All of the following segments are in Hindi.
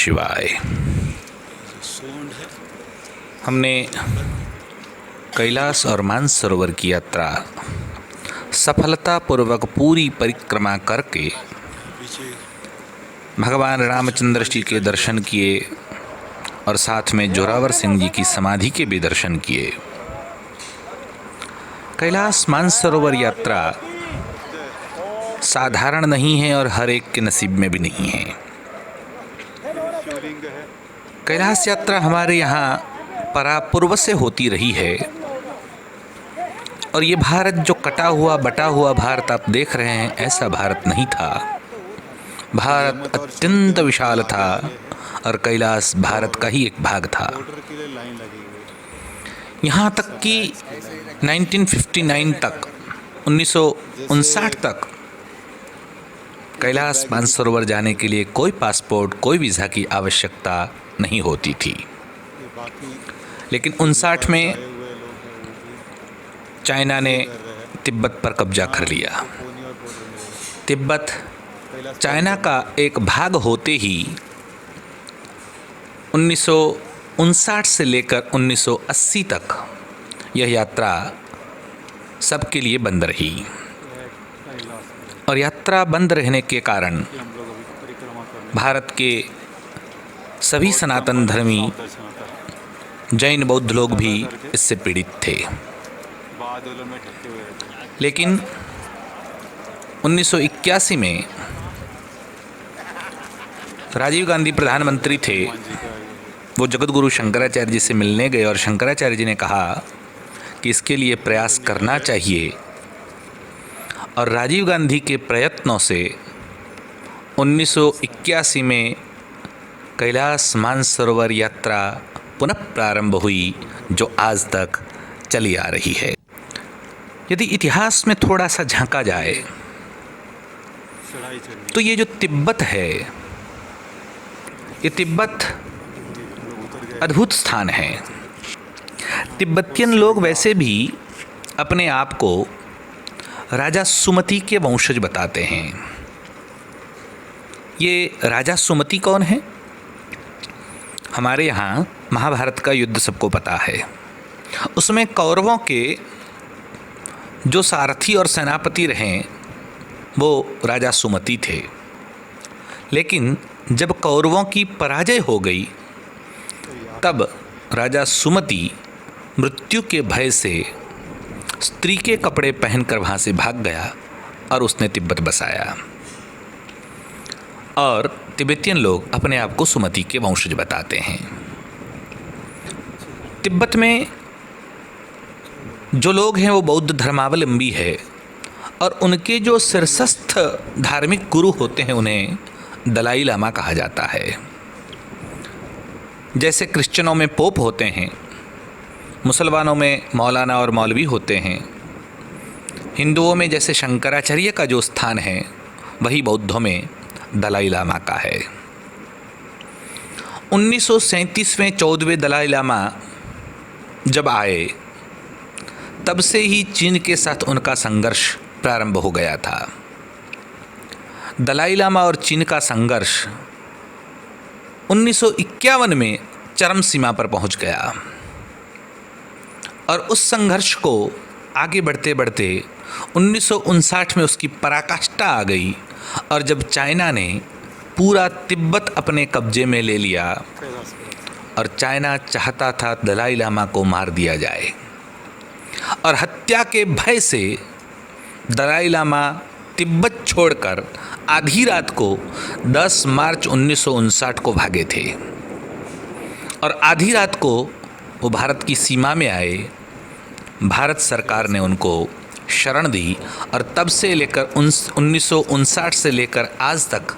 शिवाय। हमने कैलाश और मानसरोवर की यात्रा सफलतापूर्वक पूरी परिक्रमा करके भगवान रामचंद्र जी के दर्शन किए और साथ में जोरावर सिंह जी की समाधि के भी दर्शन किए। कैलाश मानसरोवर यात्रा साधारण नहीं है और हर एक के नसीब में भी नहीं है। कैलाश यात्रा हमारे यहाँ परापूर्व से होती रही है और ये भारत जो कटा हुआ बटा हुआ भारत आप देख रहे हैं, ऐसा भारत नहीं था। भारत अत्यंत विशाल था और कैलाश भारत का ही एक भाग था। यहाँ तक कि 1959 तक 1959 तक कैलाश मानसरोवर जाने के लिए कोई पासपोर्ट कोई वीज़ा की आवश्यकता नहीं होती थी। लेकिन 59 में चाइना ने तिब्बत पर कब्जा कर लिया। तिब्बत चाइना का एक भाग होते ही 1959 से लेकर 1980 तक यह यात्रा सबके लिए बंद रही और यात्रा बंद रहने के कारण भारत के सभी सनातन धर्मी जैन बौद्ध लोग भी इससे पीड़ित थे। लेकिन 1981 में राजीव गांधी प्रधानमंत्री थे। वो जगतगुरु शंकराचार्य जी से मिलने गए और शंकराचार्य जी ने कहा कि इसके लिए प्रयास करना चाहिए और राजीव गांधी के प्रयत्नों से 1981 में कैलाश मानसरोवर यात्रा पुनः प्रारंभ हुई, जो आज तक चली आ रही है। यदि इतिहास में थोड़ा सा झांका जाए तो ये जो तिब्बत है, ये तिब्बत अद्भुत स्थान है। तिब्बतियन लोग वैसे भी अपने आप को राजा सुमति के वंशज बताते हैं। ये राजा सुमति कौन है? हमारे यहाँ महाभारत का युद्ध सबको पता है। उसमें कौरवों के जो सारथी और सेनापति रहे वो राजा सुमति थे। लेकिन जब कौरवों की पराजय हो गई तब राजा सुमति मृत्यु के भय से स्त्री के कपड़े पहनकर वहाँ से भाग गया और उसने तिब्बत बसाया और तिब्बतियन लोग अपने आप को सुमति के वंशज बताते हैं। तिब्बत में जो लोग हैं वो बौद्ध धर्मावलंबी है और उनके जो शीर्षस्थ धार्मिक गुरु होते हैं उन्हें दलाई लामा कहा जाता है। जैसे क्रिश्चियनों में पोप होते हैं, मुसलमानों में मौलाना और मौलवी होते हैं, हिंदुओं में जैसे शंकराचार्य का जो स्थान है वही बौद्धों में दलाई लामा का है। 1937 में 14वें दलाई लामा जब आए तब से ही चीन के साथ उनका संघर्ष प्रारंभ हो गया था। दलाई लामा और चीन का संघर्ष 1951 में चरम सीमा पर पहुंच गया और उस संघर्ष को आगे बढ़ते बढ़ते 1959 में उसकी पराकाष्ठा आ गई और जब चाइना ने पूरा तिब्बत अपने कब्जे में ले लिया और चाइना चाहता था दलाई लामा को मार दिया जाए और हत्या के भय से दलाई लामा तिब्बत छोड़कर आधी रात को 10 मार्च 1959 को भागे थे और आधी रात को वो भारत की सीमा में आए। भारत सरकार ने उनको शरण दी और तब से लेकर 1959 से लेकर आज तक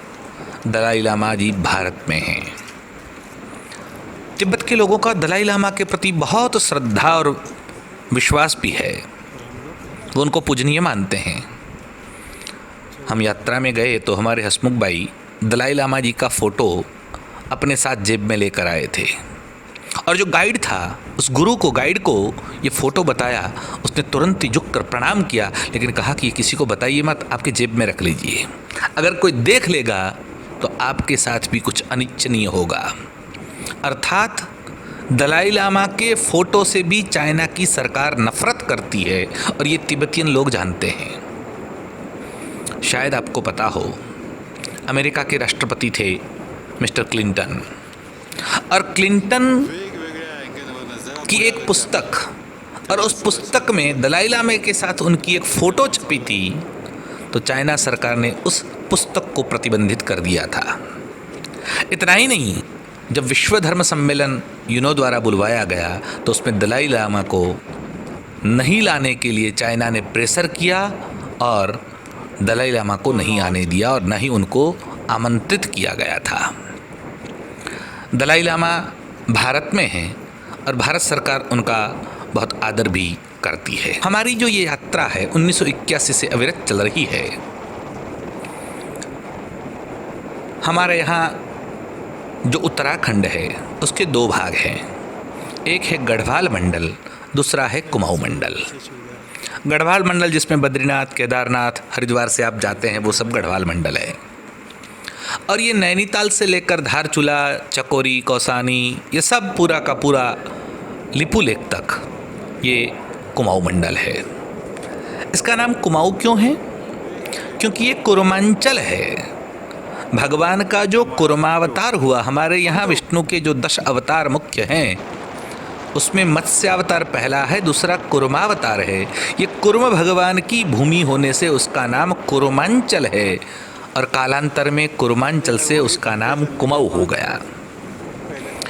दलाई लामा जी भारत में हैं। तिब्बत के लोगों का दलाई लामा के प्रति बहुत श्रद्धा और विश्वास भी है। वो उनको पूजनीय मानते हैं। हम यात्रा में गए तो हमारे हसमुख भाई दलाई लामा जी का फ़ोटो अपने साथ जेब में लेकर आए थे और जो गाइड था उस गुरु को गाइड को ये फ़ोटो बताया। उसने तुरंत ही झुक कर प्रणाम किया लेकिन कहा कि ये किसी को बताइए मत, आपके जेब में रख लीजिए। अगर कोई देख लेगा तो आपके साथ भी कुछ अनिच्छनीय होगा। अर्थात दलाई लामा के फ़ोटो से भी चाइना की सरकार नफरत करती है और ये तिब्बतियन लोग जानते हैं। शायद आपको पता हो, अमेरिका के राष्ट्रपति थे मिस्टर क्लिंटन, और क्लिंटन की एक पुस्तक, और उस पुस्तक में दलाई लामा के साथ उनकी एक फ़ोटो छपी थी, तो चाइना सरकार ने उस पुस्तक को प्रतिबंधित कर दिया था। इतना ही नहीं, जब विश्व धर्म सम्मेलन यूनो द्वारा बुलवाया गया तो उसमें दलाई लामा को नहीं लाने के लिए चाइना ने प्रेशर किया और दलाई लामा को नहीं आने दिया और न ही उनको आमंत्रित किया गया था। दलाई लामा भारत में हैं और भारत सरकार उनका बहुत आदर भी करती है। हमारी जो ये यात्रा है 1981 से अविरत चल रही है। हमारे यहाँ जो उत्तराखंड है उसके दो भाग हैं, एक है गढ़वाल मंडल, दूसरा है कुमाऊं मंडल। गढ़वाल मंडल जिसमें बद्रीनाथ, केदारनाथ, हरिद्वार से आप जाते हैं, वो सब गढ़वाल मंडल है। और ये नैनीताल से लेकर धारचूला, चकोरी, कौसानी, ये सब पूरा का पूरा लिपुलेख तक ये कुमाऊं मंडल है। इसका नाम कुमाऊं क्यों है? क्योंकि ये कुर्मांचल है। भगवान का जो कुर्मावतार हुआ, हमारे यहाँ विष्णु के जो 10 अवतार मुख्य हैं उसमें मत्स्यावतार पहला है, दूसरा कुर्मावतार है। ये कुर्म भगवान की भूमि होने से उसका नाम कुर्मांचल है और कालांतर में कुर्मांचल से उसका नाम कुमाऊं हो गया।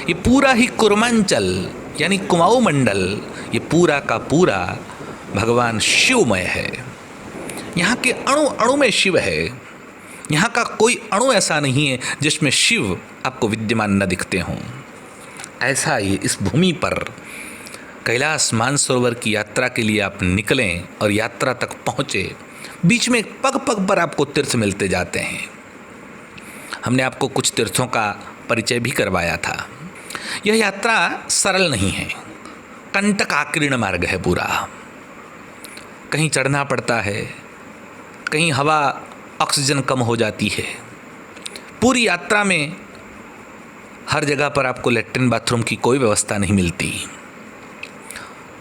ये पूरा ही कुर्मांचल यानी कुमाऊं मंडल, ये पूरा का पूरा भगवान शिवमय है। यहाँ के अणु अणु में शिव है। यहाँ का कोई अणु ऐसा नहीं है जिसमें शिव आपको विद्यमान न दिखते हों। ऐसा ही इस भूमि पर कैलाश मानसरोवर की यात्रा के लिए आप निकलें और यात्रा तक पहुँचे, बीच में पग पग पर आपको तीर्थ मिलते जाते हैं। हमने आपको कुछ तीर्थों का परिचय भी करवाया था। यह यात्रा सरल नहीं है, कंटकाकीर्ण मार्ग है पूरा। कहीं चढ़ना पड़ता है, कहीं हवा ऑक्सीजन कम हो जाती है। पूरी यात्रा में हर जगह पर आपको लैट्रिन बाथरूम की कोई व्यवस्था नहीं मिलती।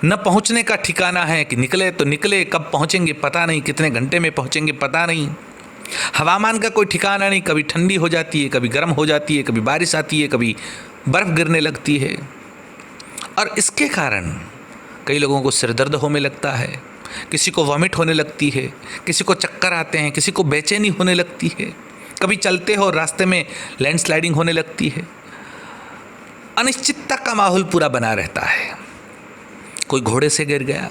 न पहुंचने का ठिकाना है कि निकले तो निकले, कब पहुंचेंगे पता नहीं, कितने घंटे में पहुंचेंगे पता नहीं। हवामान का कोई ठिकाना नहीं, कभी ठंडी हो जाती है, कभी गर्म हो जाती है, कभी बारिश आती है, कभी बर्फ़ गिरने लगती है। और इसके कारण कई लोगों को सिर दर्द होने लगता है, किसी को वॉमिट होने लगती है, किसी को चक्कर आते हैं, किसी को बेचैनी होने लगती है, कभी चलते हो रास्ते में लैंडस्लाइडिंग होने लगती है। अनिश्चितता का माहौल पूरा बना रहता है। कोई घोड़े से गिर गया,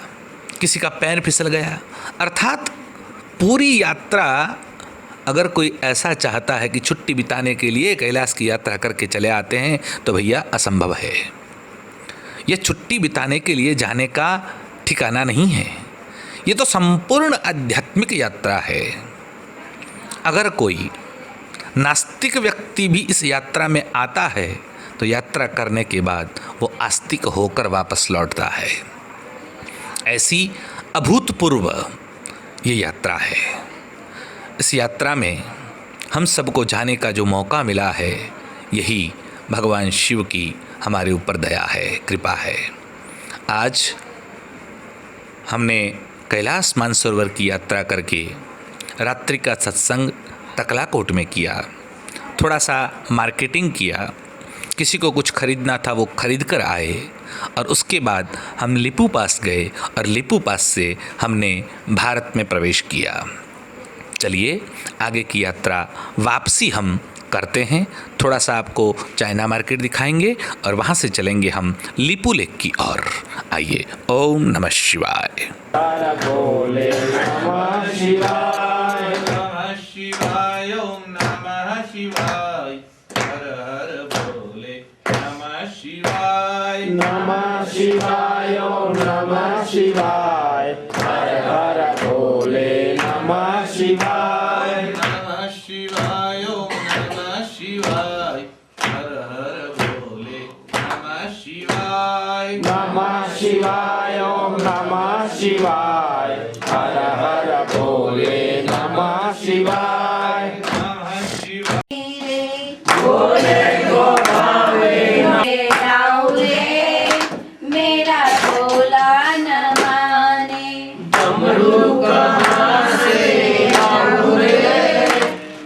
किसी का पैर फिसल गया। अर्थात पूरी यात्रा अगर कोई ऐसा चाहता है कि छुट्टी बिताने के लिए कैलाश की यात्रा करके चले आते हैं तो भैया असंभव है। यह छुट्टी बिताने के लिए जाने का ठिकाना नहीं है, ये तो संपूर्ण आध्यात्मिक यात्रा है। अगर कोई नास्तिक व्यक्ति भी इस यात्रा में आता है तो यात्रा करने के बाद वो आस्तिक होकर वापस लौटता है। ऐसी अभूतपूर्व ये यात्रा है। इस यात्रा में हम सबको जाने का जो मौका मिला है, यही भगवान शिव की हमारे ऊपर दया है, कृपा है। आज हमने कैलाश मानसरोवर की यात्रा करके रात्रि का सत्संग तकलाकोट में किया, थोड़ा सा मार्केटिंग किया, किसी को कुछ खरीदना था वो खरीद कर आए, और उसके बाद हम लिपू पास गए और लिपू पास से हमने भारत में प्रवेश किया। चलिए आगे की यात्रा वापसी हम करते हैं। थोड़ा सा आपको चाइना मार्केट दिखाएंगे और वहाँ से चलेंगे हम लिपू लेक की ओर। आइए। ओम नमः शिवाय। बोले नमः शिवाय, नमः शिवाय, ओम नमः शिवाय, हर हर बोले नमः शिवाय, नमः शिवाय, ओम नमः शिवाय, हर हर बोले नमः शिवाय, नमः शिवाय, ओम नमः शिवाय, हर हर बोले नमः शिवाय, नमः शिवाय, ओम नमः शिवाय, हर हर बोले नमः शिवाय, नमः शिवाय। लाऊं रे मेरा भोला न माने। डमरू कहाँ से लाऊं रे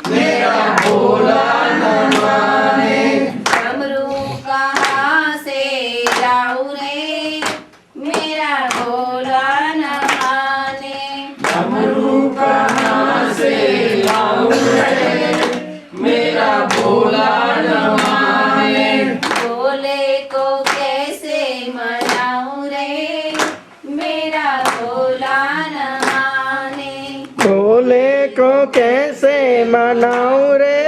मेरा भोला न माने। डमरू कहाँ से लाऊं रे मेरा भोला न माने। डमरू कहाँ से लाऊं रे मेरा भोला न माने। भोले को कैसे मनाऊं रे मेरा भोला न माने। भोले को कैसे मनाऊं रे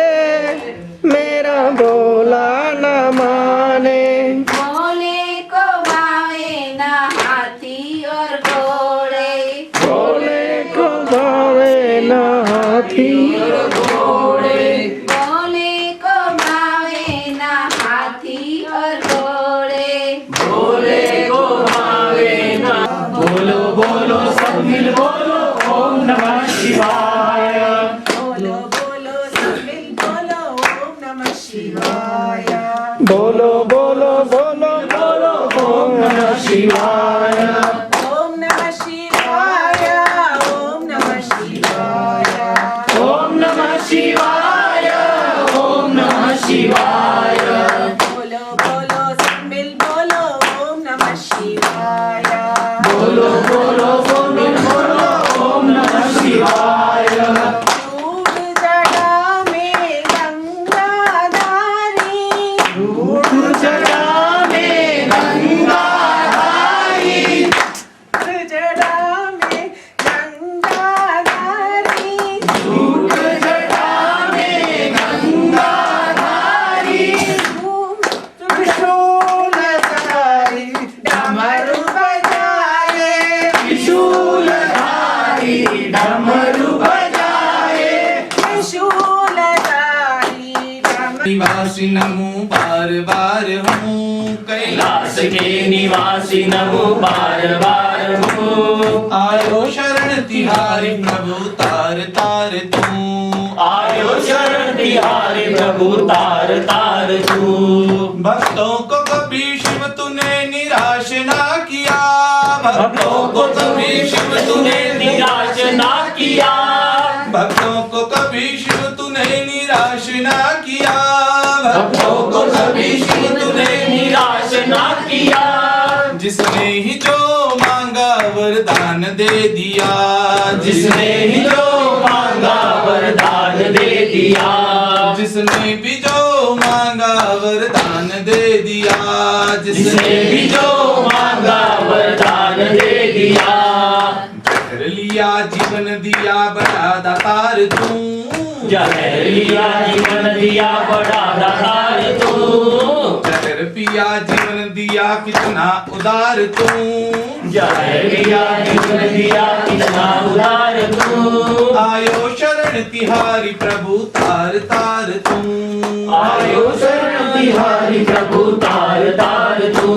मेरा भोला न माने। भोले को भावे ना हाथी और घोड़े। भोले को भावे न हाथी और घोड़े। भोले को भावे ना हाथी और घोड़े। भोले को भावे न। बोलो बोलो सब मिल बोलो ओम नमः शिवाय। बोलो बोलो सब मिल बोलो ओम नमः शिवाय। बोलो बोलो बोलो बोलो ओम नमः शिवाय। ओम नमः शिवाय। ओम नमः शिवाय। ओम नमः शिवाय। ओम नमः शिवाय। बोलो बोलो सब मिल बोलो ओम नमः शिवाय। बोलो बोलो सब मिल बोलो ओम नमः शिवाय। दूध जड़ा में गंगाधारी। दूध जटा में गंगाधारी। दूध जड़ा में गंगाधारी। दूध जटा में गंगाधारी। त्रिशूलधारी डमरू बजाए। त्रिशूलधारी डमरू बजाए। त्रिशूलधारी डमरू निवासी नमो बार बार हूँ कैलाश के निवासी नमो बार बार हूँ। आयो शरण तिहारी प्रभु तार तार तू। आयो शरण तिहारी प्रभु तार तार तू। भक्तों को कभी शिव तूने निराश ना किया। भक्तों को कभी शिव तूने निराश ना किया। भक्तों को कभी शिव तूने निराश ना किया। भक्तों को कभी शिव तूने निराश ना किया। जिसने ही जो मांगा वरदान दे दिया। जिसने ही जो मांगा वरदान दे दिया। जिसने भी जो मांगा वरदान दे दिया। जिसने भी जो मांगा वरदान दे दिया। कर लिया जीवन दिया बड़ा दातार तू। जहर लिया जीवन दिया बड़ा दातार तू। जहर पिया जीवन दिया कितना उदार तू। जहर लिया जीवन दिया कितना उदार तू। आयो शरण तिहारी प्रभु तार तार तू। आयो शरण तिहारी प्रभु तार तार तू।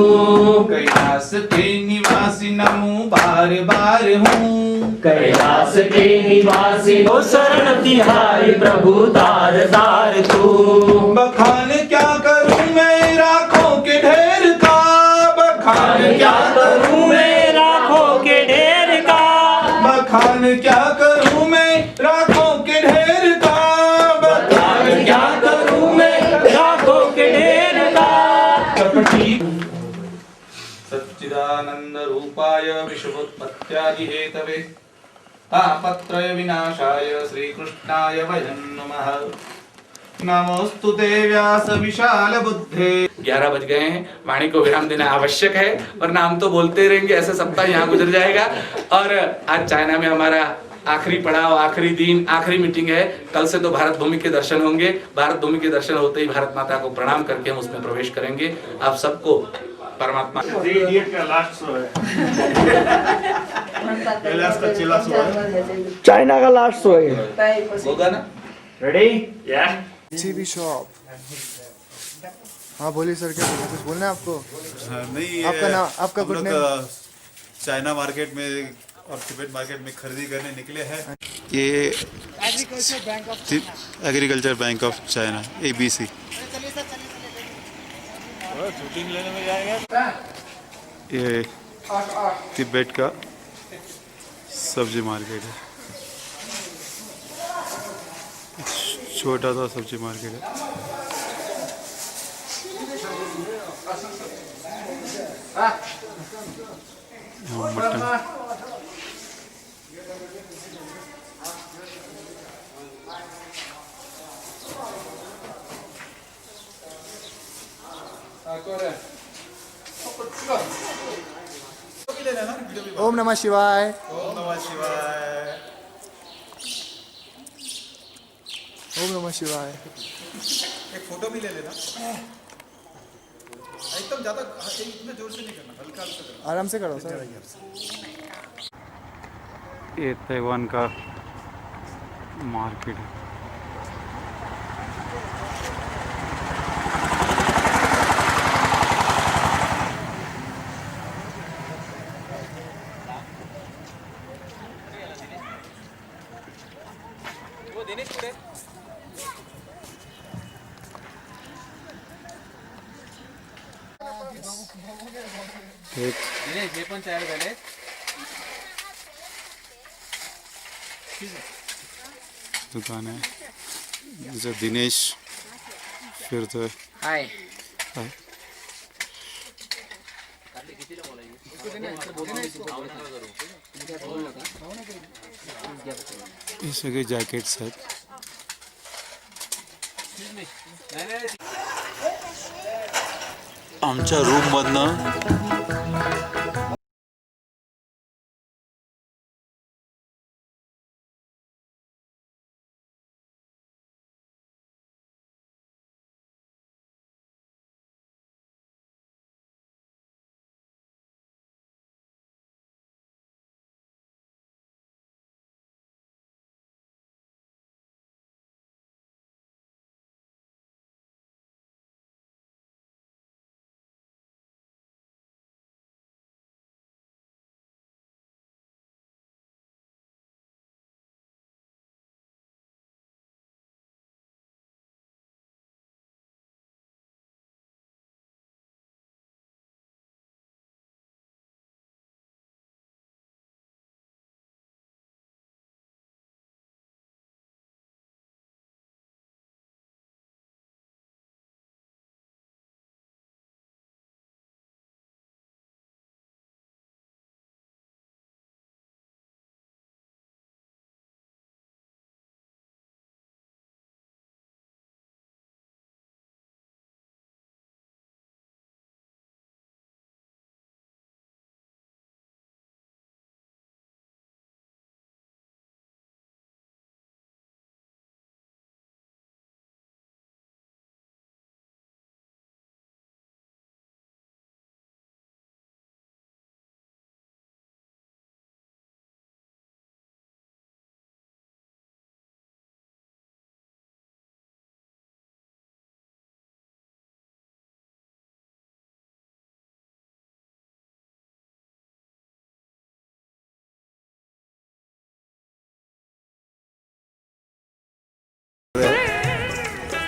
कैलाश के निवासी नमो बार बार हूँ। कैलाश के निवासी हो शरण तिहारी प्रभु तार तार तू। बखान क्या करूं मैं राखों के ढेर का। बखान क्या करूं मैं राखों के ढेर का। बखान क्या करूं मैं राखों के ढेर का। बखान क्या करूं मैं राखों के ढेर का। कपटी सच्चिदानंद रूपाय विश्वोत्पत्त्यादि हेतवे तापत्रय विनाशाय श्री कृष्णाय वयं नमः। नमोस्तुते व्यास विशाल बुद्धे। 11 बज गए हैं, वाणी को विराम देना आवश्यक है, वरना हम तो बोलते रहेंगे, ऐसे सप्ताह यहाँ गुजर जाएगा। और आज चाइना में हमारा आखिरी पड़ाव, आखिरी दिन, आखिरी मीटिंग है। कल से तो भारत भूमि के दर्शन होंगे। भारत भूमि के दर्शन होते ही भारत माता को प्रणाम करके हम उसमें प्रवेश करेंगे। आप सबको परमात्मा चाइना का लास्ट शो है। होगा ना। रेडी? भी शॉप। हाँ बोलिए सर, क्या बोलिए, कुछ बोलना है आपको? नहीं, ये आपका नाम, आपका हम गुड लोग नेम? चाइना मार्केट में और तिब्बत मार्केट में खरीदी करने निकले हैं। ये agriculture bank of China ABC। ये तिब्बत का सब्जी मार्केट है, छोटा सा सब्जी मार्केट है। यहाँ मटन, ओम नमः शिवाय। ओम नमः शिवाय। ओम नमः शिवाय। एक फोटो भी ले लेना, एकदम ज्यादा इतना जोर से नहीं करना, हल्का हल्का करना। आराम से करो सर। ये ताइवान का मार्केट है। एक दुकान है जैसे दिनेश, फिर तो हाय। ये सगळे जॅकेट्स आहेत। आमच्या रूममधनं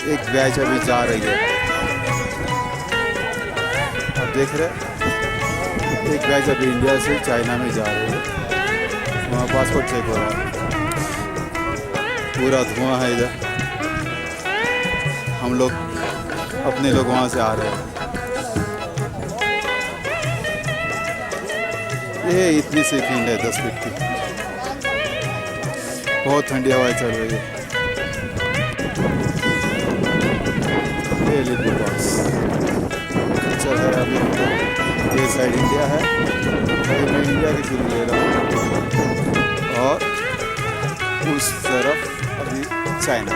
एक बैच अभी जा रही है, आप देख रहे हैं। एक बैच अभी इंडिया से चाइना में जा रही है, वहाँ पासपोर्ट चेक हो रहा है। पूरा धुआं है इधर, हम लोग अपने लोग वहाँ से आ रहे हैं। ये इतनी सी फील्ड है 10 फीट की, बहुत ठंडी हवाएं चल रही है। ये लिबू बॉक्स चल रहा है अभी। ये साइड इंडिया है, अभी मैं इंडिया की फिल्म ले रहा हूँ, और उस तरफ अभी चाइना।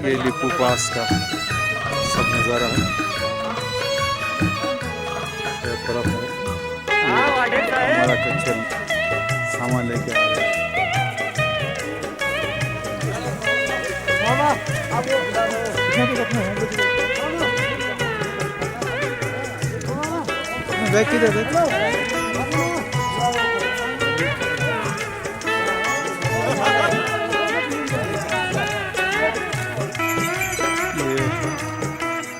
ये लिपू पास का सब नज़ारा है। ये तरफ है, ये हमारा कच्चे सामान लेके आ रहे हैं। बैग किधर है?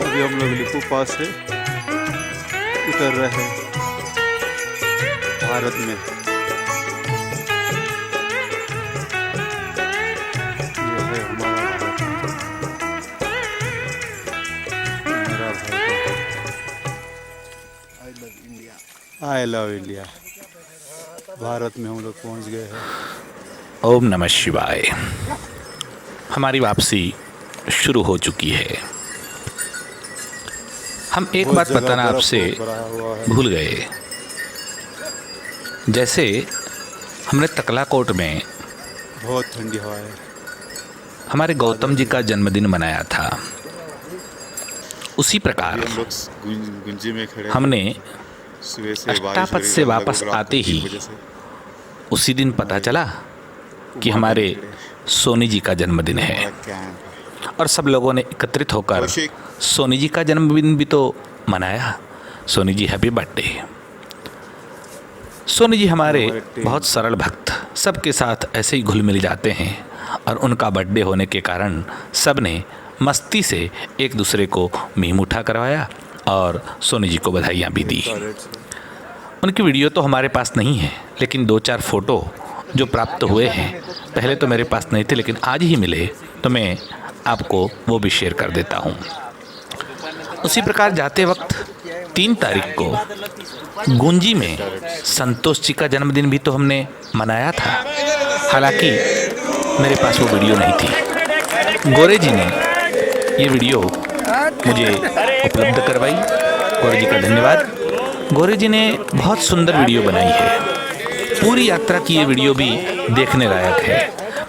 अभी हम लोग लिपू पास से उतर रहे हैं भारत में। ये है हमारा भारत, मेरा Bharat. I love India. Bharat में हम लोग पहुंच गए हैं। ओम नमः शिवाय। हमारी वापसी शुरू हो चुकी है। हम एक बहुत बात जगह बताना बर्फ आपसे पड़ा हुआ है। भूल गए। जैसे हमने तकलाकोट में बहुत ठंडी हवा है। हमारे गौतम जी का जन्मदिन मनाया था, उसी प्रकार अभी हम लोग गुंजी में खड़े हैं। हमने सुबह से बारिश हो अष्टापद रही से है, वापस लगभग रात आते को 3 ही बजे से। उसी दिन पता चला कि हमारे सोनी जी का जन्मदिन है हमारा कैंप और सब लोगों ने एकत्रित होकर कौशिक। सोनी जी का जन्मदिन भी तो मनाया। Soni ji happy birthday. सोनी जी हमारे बहुत सरल भक्त, सबके साथ ऐसे ही घुल मिल जाते हैं और उनका बर्थडे होने के कारण सब ने मस्ती से एक दूसरे को मीम उठा करवाया और सोनी जी को बधाइयाँ भी दी। उनकी वीडियो तो हमारे पास नहीं है, लेकिन 2-4 फ़ोटो जो प्राप्त हुए हैं, पहले तो मेरे पास नहीं थे लेकिन आज ही मिले, तो मैं आपको वो भी शेयर कर देता हूँ। उसी प्रकार जाते वक्त 3 तारीख को गुंजी में संतोष जी का जन्मदिन भी तो हमने मनाया था। हालांकि मेरे पास वो वीडियो नहीं थी। गोरे जी ने ये वीडियो मुझे उपलब्ध करवाई। गोरे जी का धन्यवाद। गोरे जी ने बहुत सुंदर वीडियो बनाई है। पूरी यात्रा की ये वीडियो भी देखने लायक है।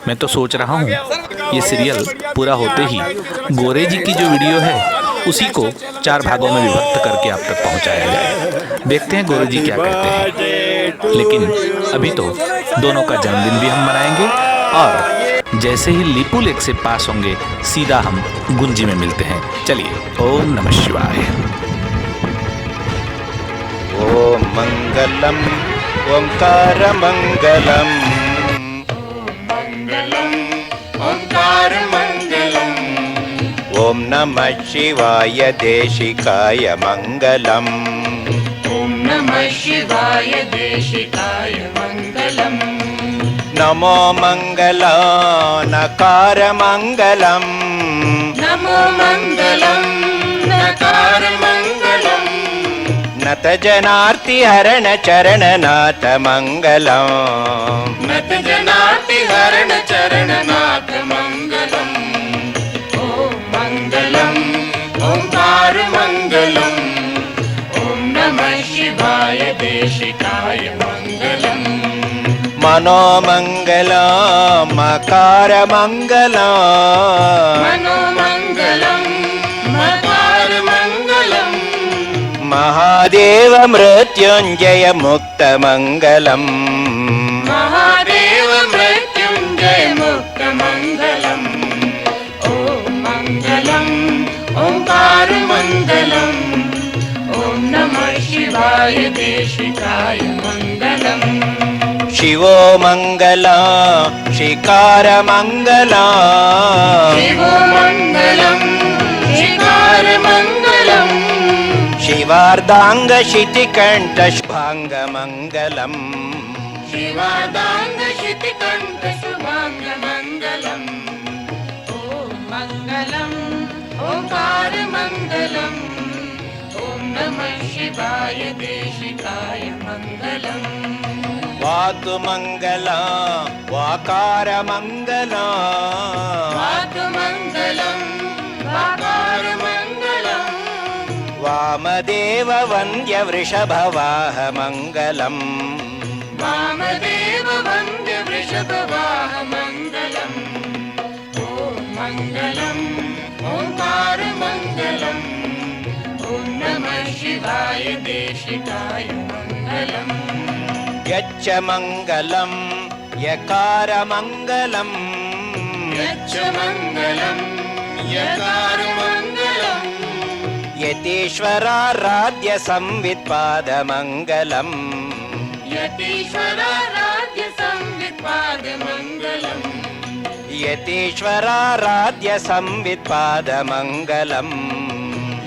मैं तो सोच रहा हूँ ये सीरियल पूरा होते ही गोरे जी की जो वीडियो है उसी को 4 भागों में विभक्त करके आप तक पहुँचाया जाए। देखते हैं गोरे जी क्या कहते हैं। लेकिन अभी तो दोनों का जन्मदिन भी हम मनाएंगे और जैसे ही लिपू लेक से पास होंगे सीधा हम गुंजी में मिलते हैं। चलिए, ओम नमः शिवाय। ओम मंगलम ओंकार मंगलम ओंकार मंगलम। ओम नमः शिवाय देशिकाय मंगलम। ओम नमः शिवाय देशिकाय मंगलम। नमो मंगला नकार मंगलम। नमो मंगलम नकार मंगलम। नत जनार्ति हरण चरण नाथ मंगलम। नत जनार्ति हरण चरण नाथ मंगलम। ओम मंगलम ओंकार मंगलम। ओम नमः शिवाय देशिकाय मंगलम। मनो मंगलम मकार मंगलम। मनो मंगलम मकार मंगलम। महादेव मृत्युंजय मुक्त मंगलम। महादेव मृत्युंजय मुक्त मंगलम। ओम मंगलम ओंकार मंगलम। ओम नमः शिवाय देशिकाय मंगलम। शिवो मंगला शिकार मंगला। शिवो मंगलम शिकार मंगलम। शिवार्धांग शितिकंठ शुभांग मंगलम। शिवार्धांग शितिकंठ शुभांग मंगलम। ओम मंगलम ओंकार मंगलम। ओम नमः शिवाय देशिकाय मंगलम। वातु मंगला वाकार मंगला। वातु मंगलम वाकार मंगलम। वामदेव वन्द्य वृषभवाह मंगलम। वामदेव वन्द्य वृषभवाह मंगलम। ओम मंगलम ओंकार मंगलम। ओम नमः शिवाय देशिकाय मंगलम। यच्च मंगलम यकार मंगलम। यच्च मंगलम यकार मंगलम। यतीश्वराराध्य संवित्पाद मंगलम। यतीश्वराराध्य संवित्पाद मंगलम। यतीश्वराराध्य संवित्पाद मंगलम।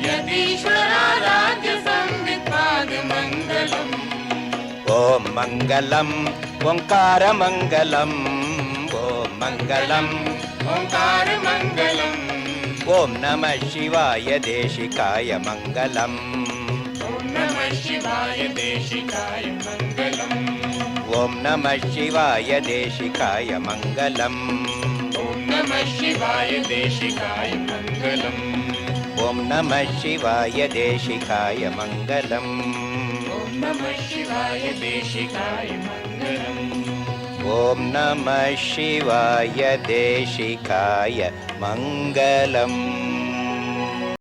यतीश्वराराध्य संवित्पाद मंगलम। ओम मंगलम ओंकार मंगलम। ओम मंगलम ओंकार मंगलम। ओम नमः शिवाय देशिकाय मंगलम। ओम नमः शिवाय देशिकाय मंगलम। ओम नमः शिवाय देशिकाय मंगलम। ओम नमः शिवाय देशिकाय मंगलम। ओम नमः शिवाय देशिकाय मंगलम। ओम नमः शिवाय देशिकाय मंगलम। ओम नमः शिवाय देशिकाय मंगलम।